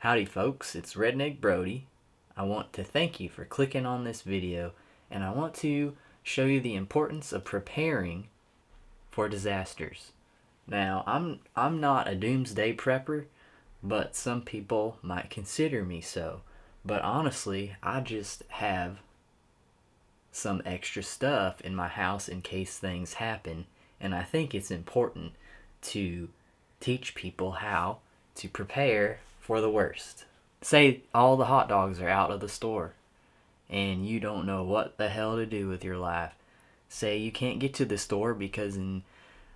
Howdy folks, it's Redneck Brody. I want to thank you for clicking on this video, and I want to show you the importance of preparing for disasters. Now, I'm not a doomsday prepper, but some people might consider me so. But honestly, I just have some extra stuff in my house in case things happen, and I think it's important to teach people how to prepare for the worst. Say all the hot dogs are out of the store and you don't know what the hell to do with your life. Say you can't get to the store because in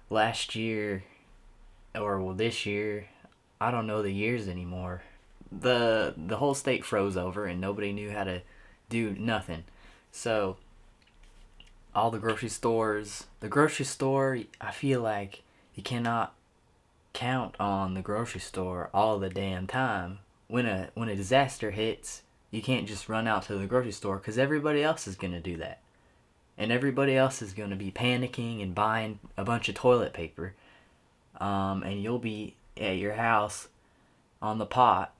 last year, or this year, I don't know the years anymore, the whole state froze over and nobody knew how to do nothing. So all the grocery store, I feel like you cannot count on the grocery store all the damn time. When a disaster hits, you can't just run out to the grocery store because everybody else is going to do that. And everybody else is going to be panicking and buying a bunch of toilet paper. And you'll be at your house on the pot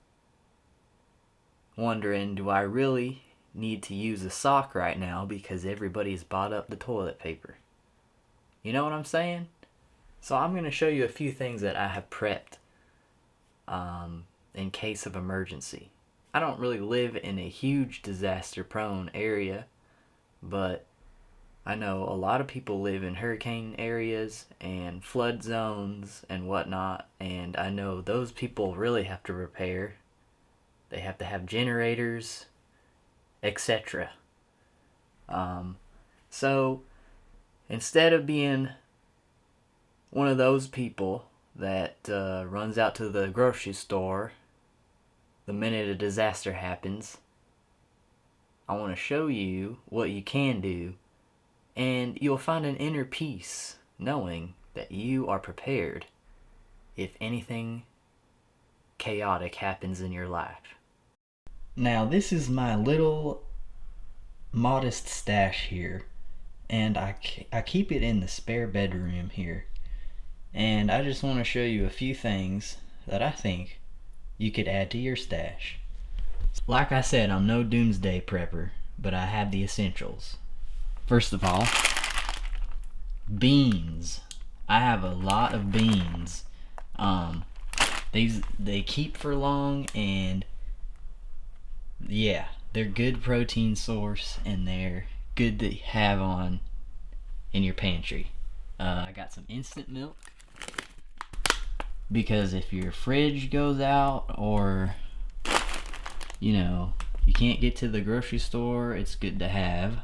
wondering, do I really need to use a sock right now because everybody's bought up the toilet paper? You know what I'm saying? So I'm going to show you a few things that I have prepped in case of emergency. I don't really live in a huge disaster-prone area, but I know a lot of people live in hurricane areas and flood zones and whatnot, and I know those people really have to prepare. They have to have generators, etc. So instead of being one of those people that runs out to the grocery store the minute a disaster happens, I want to show you what you can do, and you'll find an inner peace knowing that you are prepared if anything chaotic happens in your life. Now, this is my little modest stash here, and I keep it in the spare bedroom here. And I just want to show you a few things that I think you could add to your stash. Like I said, I'm no doomsday prepper, but I have the essentials. First of all, beans. I have a lot of beans. They keep for long, and yeah, they're good protein source, and they're good to have on in your pantry. I got some instant milk, because if your fridge goes out or you can't get to the grocery store, it's good to have.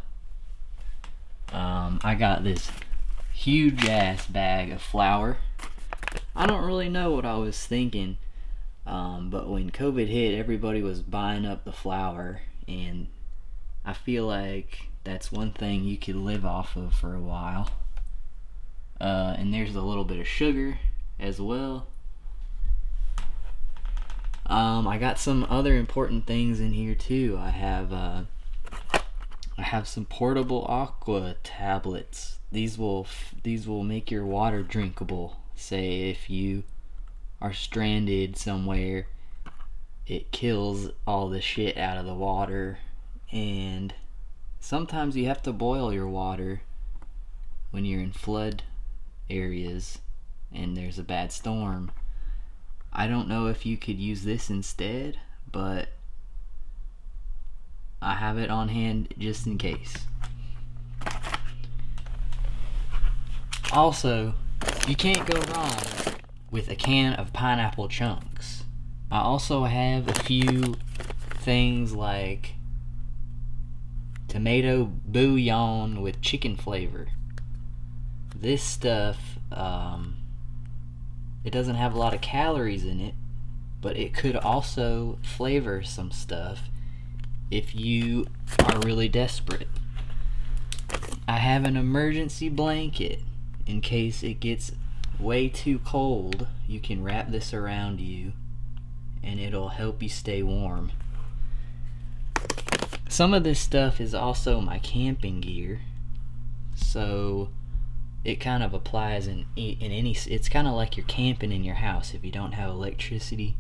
I got this huge ass bag of flour. I don't really know what I was thinking, but when COVID hit, everybody was buying up the flour, and I feel like that's one thing you could live off of for a while. And there's a little bit of sugar as well. I got some other important things in here too. I have some portable aqua tablets. These will make your water drinkable. Say if you are stranded somewhere, it kills all the shit out of the water, and sometimes you have to boil your water when you're in flood areas and there's a bad storm. I don't know if you could use this instead, but I have it on hand just in case. Also, you can't go wrong with a can of pineapple chunks. I also have a few things like tomato bouillon with chicken flavor. This stuff, it doesn't have a lot of calories in it, but it could also flavor some stuff if you are really desperate. I have an emergency blanket in case it gets way too cold. You can wrap this around you and it'll help you stay warm. Some of this stuff is also my camping gear, so it kind of applies in any, it's kind of like you're camping in your house if you don't have electricity.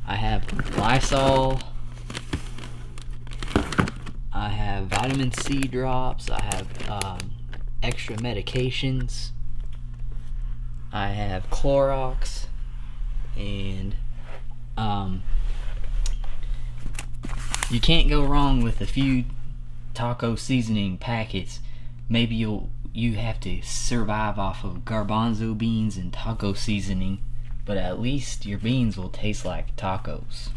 I have Lysol. I have vitamin C drops. I have extra medications. I have Clorox, and you can't go wrong with a few taco seasoning packets. Maybe you have to survive off of garbanzo beans and taco seasoning, but at least your beans will taste like tacos.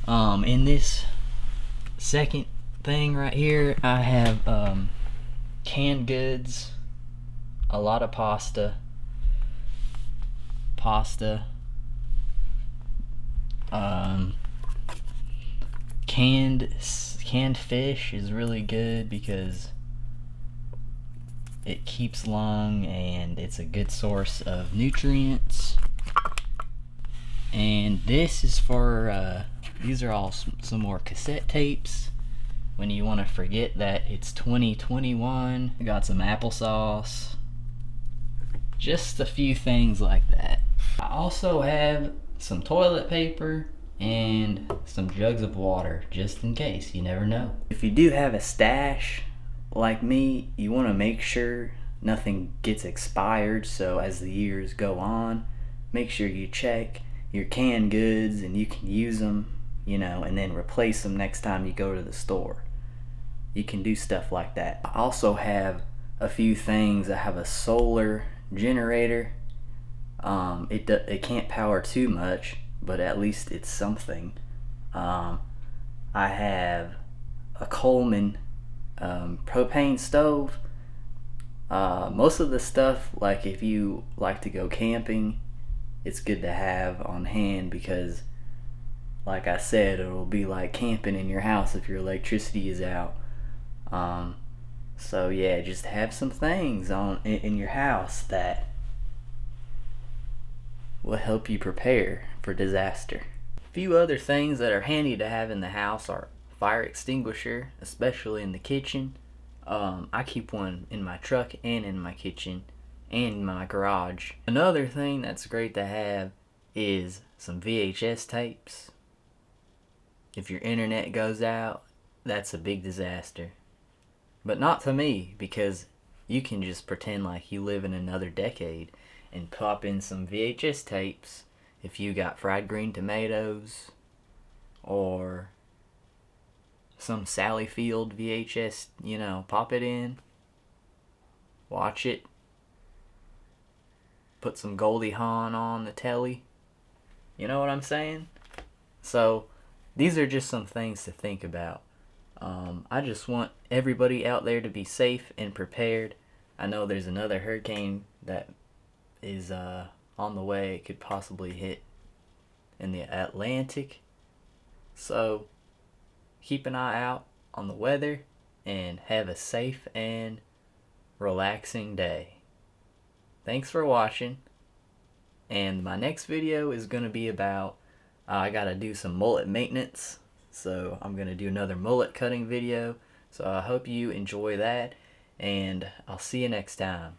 In this second thing right here, I have canned goods, a lot of pasta, canned fish is really good because it keeps long and it's a good source of nutrients. And this is for these are all some more cassette tapes when you want to forget that it's 2021. We got some applesauce, just a few things like that. I also have some toilet paper and some jugs of water, just in case, you never know. If you do have a stash like me, you want to make sure nothing gets expired, so as the years go on, make sure you check your canned goods and you can use them, you know, and then replace them next time you go to the store. You can do stuff like that. I also have a few things. I have a solar generator. It can't power too much, but at least it's something. I have a Coleman propane stove. Most of the stuff, like if you like to go camping, it's good to have on hand because, like I said, it'll be like camping in your house if your electricity is out. So yeah, just have some things in your house that will help you prepare for disaster. A few other things that are handy to have in the house are fire extinguisher, especially in the kitchen. I keep one in my truck and in my kitchen and in my garage. Another thing that's great to have is some VHS tapes. If your internet goes out, that's a big disaster. But not to me, because you can just pretend like you live in another decade and pop in some VHS tapes if you got fried green tomatoes or some Sally Field VHS, you know, pop it in, watch it, put some Goldie Hawn on the telly. You know what I'm saying? So these are just some things to think about. I just want everybody out there to be safe and prepared. I know there's another hurricane that is on the way. It could possibly hit in the Atlantic. So keep an eye out on the weather and have a safe and relaxing day. Thanks for watching. And my next video is going to be about, I got to do some mullet maintenance. So I'm going to do another mullet cutting video. So I hope you enjoy that, and I'll see you next time.